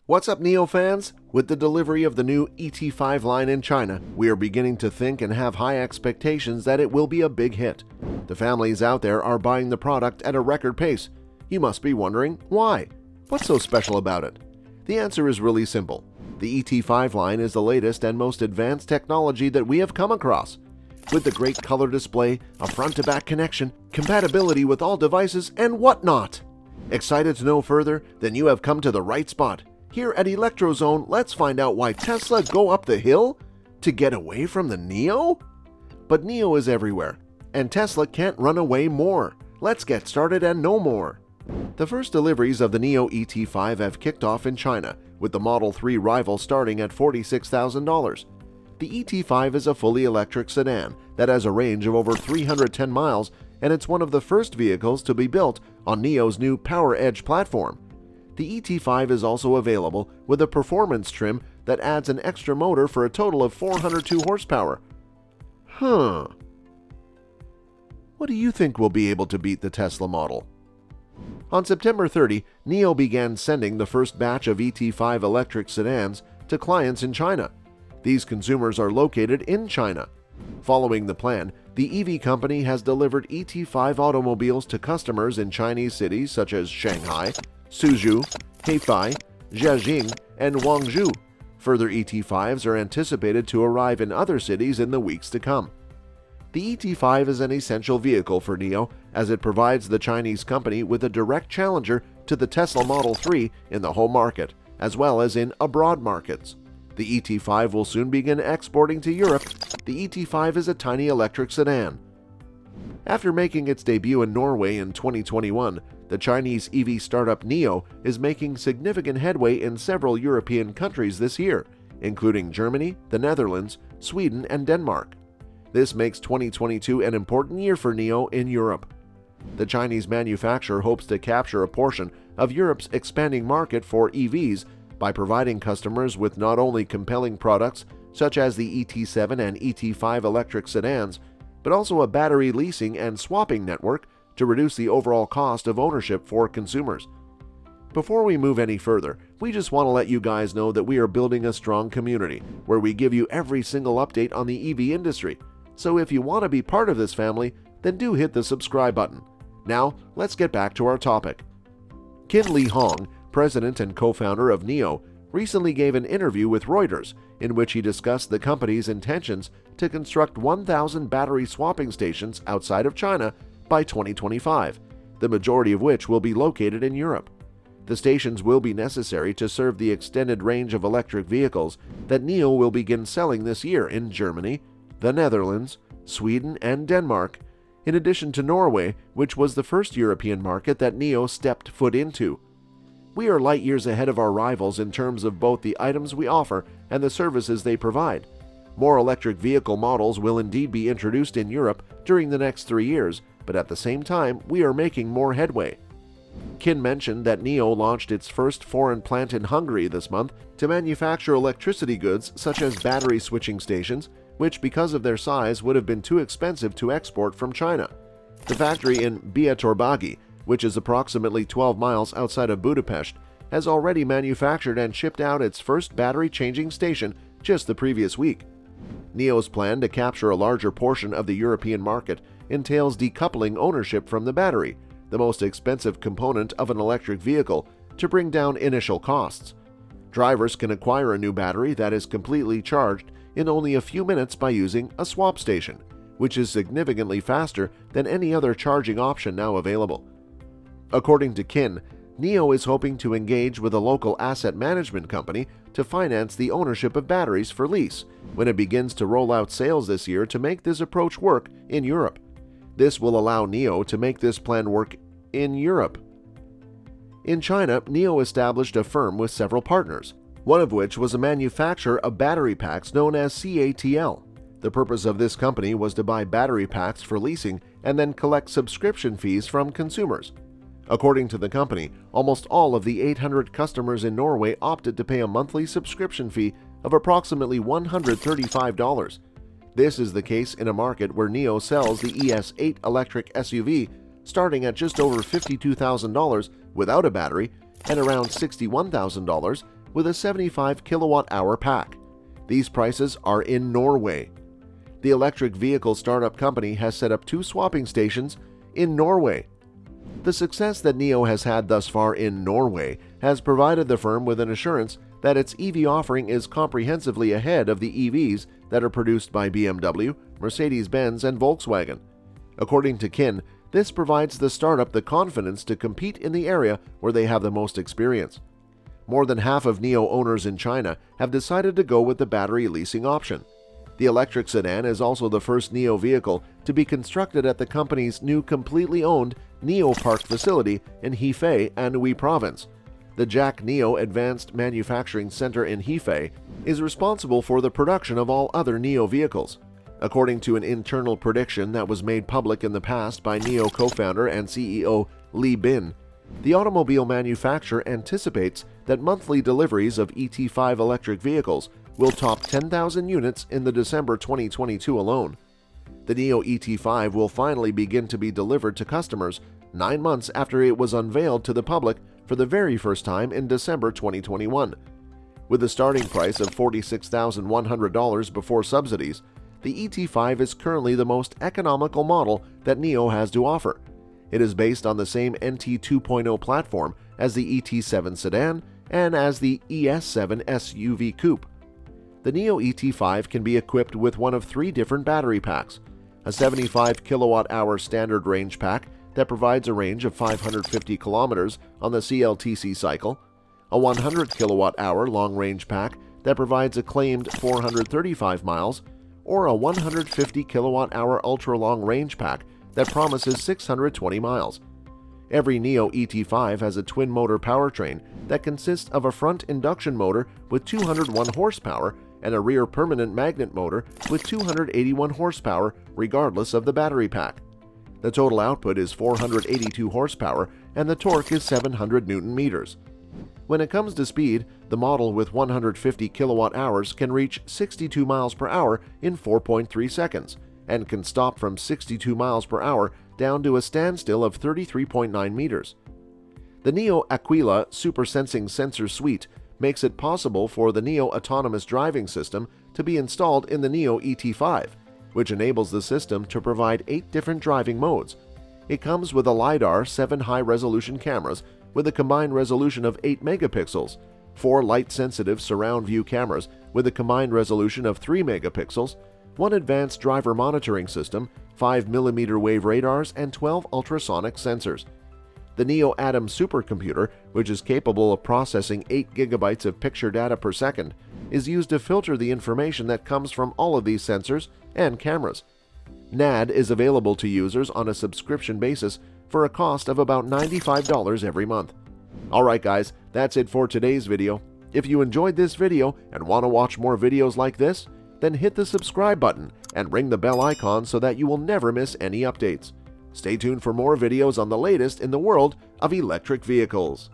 What's up, NIO fans? With the delivery of the new ET5 line in China, we are beginning to think and have high expectations that it will be a big hit. The families out there are buying the product at a record pace. You must be wondering, why? What's so special about it? The answer is really simple. The ET5 line is the latest and most advanced technology that we have come across. With the great color display, a front-to-back connection, compatibility with all devices, and whatnot. Excited to know further? Then you have come to the right spot. Here at ElectroZone, let's find out why Tesla go up the hill to get away from the NIO? But NIO is everywhere, and Tesla can't run away more. Let's get started and know more. The first deliveries of the NIO ET5 have kicked off in China, with the Model 3 rival starting at $46,000. The ET5 is a fully electric sedan that has a range of over 310 miles, and it's one of the first vehicles to be built on NIO's new Power Edge platform. The ET5 is also available with a performance trim that adds an extra motor for a total of 402 horsepower. What do you think will be able to beat the Tesla model? On September 30, NIO began sending the first batch of ET5 electric sedans to clients in China. These consumers are located in China. Following the plan, the EV company has delivered ET5 automobiles to customers in Chinese cities such as Shanghai, Suzhou, Hefei, Jiaxing, and Guangzhou. Further ET5s are anticipated to arrive in other cities in the weeks to come. The ET5 is an essential vehicle for NIO as it provides the Chinese company with a direct challenger to the Tesla Model 3 in the home market, as well as in abroad markets. The ET5 will soon begin exporting to Europe. The ET5 is a tiny electric sedan. After making its debut in Norway in 2021, the Chinese EV startup NIO is making significant headway in several European countries this year, including Germany, the Netherlands, Sweden, and Denmark. This makes 2022 an important year for NIO in Europe. The Chinese manufacturer hopes to capture a portion of Europe's expanding market for EVs by providing customers with not only compelling products such as the ET7 and ET5 electric sedans, but also a battery leasing and swapping network to reduce the overall cost of ownership for consumers. Before we move any further, we just want to let you guys know that we are building a strong community where we give you every single update on the EV industry. So if you want to be part of this family, then do hit the subscribe button. Now, let's get back to our topic. Qin Li Hong, president and co-founder of NIO, recently gave an interview with Reuters in which he discussed the company's intentions to construct 1,000 battery swapping stations outside of China by 2025, the majority of which will be located in Europe. The stations will be necessary to serve the extended range of electric vehicles that NIO will begin selling this year in Germany, the Netherlands, Sweden, and Denmark, in addition to Norway, which was the first European market that NIO stepped foot into. We are light years ahead of our rivals in terms of both the items we offer and the services they provide. More electric vehicle models will indeed be introduced in Europe during the next 3 years, but at the same time, we are making more headway. Qin mentioned that NIO launched its first foreign plant in Hungary this month to manufacture electricity goods such as battery switching stations, which because of their size would have been too expensive to export from China. The factory in Bihatorbagi, which is approximately 12 miles outside of Budapest, has already manufactured and shipped out its first battery changing station just the previous week. NIO's plan to capture a larger portion of the European market entails decoupling ownership from the battery, the most expensive component of an electric vehicle, to bring down initial costs. Drivers can acquire a new battery that is completely charged in only a few minutes by using a swap station, which is significantly faster than any other charging option now available. According to Qin, NIO is hoping to engage with a local asset management company to finance the ownership of batteries for lease when it begins to roll out sales this year to make this approach work in Europe. This will allow NIO to make this plan work in Europe. In China, NIO established a firm with several partners, one of which was a manufacturer of battery packs known as CATL. The purpose of this company was to buy battery packs for leasing and then collect subscription fees from consumers. According to the company, almost all of the 800 customers in Norway opted to pay a monthly subscription fee of approximately $135. This is the case in a market where NIO sells the ES8 electric SUV starting at just over $52,000 without a battery and around $61,000 with a 75 kilowatt-hour pack. These prices are in Norway. The electric vehicle startup company has set up 2 swapping stations in Norway. The success that NIO has had thus far in Norway has provided the firm with an assurance that its EV offering is comprehensively ahead of the EVs that are produced by BMW, Mercedes-Benz, and Volkswagen. According to Kin, this provides the startup the confidence to compete in the area where they have the most experience. More than half of NIO owners in China have decided to go with the battery leasing option. The electric sedan is also the first NIO vehicle to be constructed at the company's new completely owned NIO Park facility in Hefei, Anhui Province. The Jack NIO Advanced Manufacturing Center in Hefei is responsible for the production of all other NIO vehicles. According to an internal prediction that was made public in the past by NIO co-founder and CEO Li Bin, the automobile manufacturer anticipates that monthly deliveries of ET5 electric vehicles will top 10,000 units in the December 2022 alone. The NIO ET5 will finally begin to be delivered to customers 9 months after it was unveiled to the public for the very first time in December 2021. With a starting price of $46,100 before subsidies, the ET5 is currently the most economical model that NIO has to offer. It is based on the same NT 2.0 platform as the ET7 sedan and as the ES7 SUV coupe. The NIO ET5 can be equipped with one of 3 different battery packs: a 75 kilowatt-hour standard range pack that provides a range of 550 kilometers on the CLTC cycle, a 100 kilowatt-hour long-range pack that provides a claimed 435 miles, or a 150 kilowatt-hour ultra-long range pack that promises 620 miles. Every NIO ET5 has a twin-motor powertrain that consists of a front induction motor with 201 horsepower and a rear permanent magnet motor with 281 horsepower regardless of the battery pack. The total output is 482 horsepower and the torque is 700 Newton-meters. When it comes to speed, the model with 150 kilowatt-hours can reach 62 miles per hour in 4.3 seconds and can stop from 62 miles per hour down to a standstill of 33.9 meters. The NIO Aquila Super Sensing Sensor Suite makes it possible for the NIO Autonomous Driving System to be installed in the NIO ET5, which enables the system to provide 8 different driving modes. It comes with a LiDAR 7 high-resolution cameras with a combined resolution of 8 megapixels, 4 light-sensitive surround view cameras with a combined resolution of 3 megapixels, 1 advanced driver monitoring system, 5 millimeter wave radars, and 12 ultrasonic sensors. The NIO Atom supercomputer, which is capable of processing 8 gigabytes of picture data per second, is used to filter the information that comes from all of these sensors and cameras. NAD is available to users on a subscription basis for a cost of about $95 every month. Alright guys, that's it for today's video. If you enjoyed this video and want to watch more videos like this, then hit the subscribe button and ring the bell icon so that you will never miss any updates. Stay tuned for more videos on the latest in the world of electric vehicles.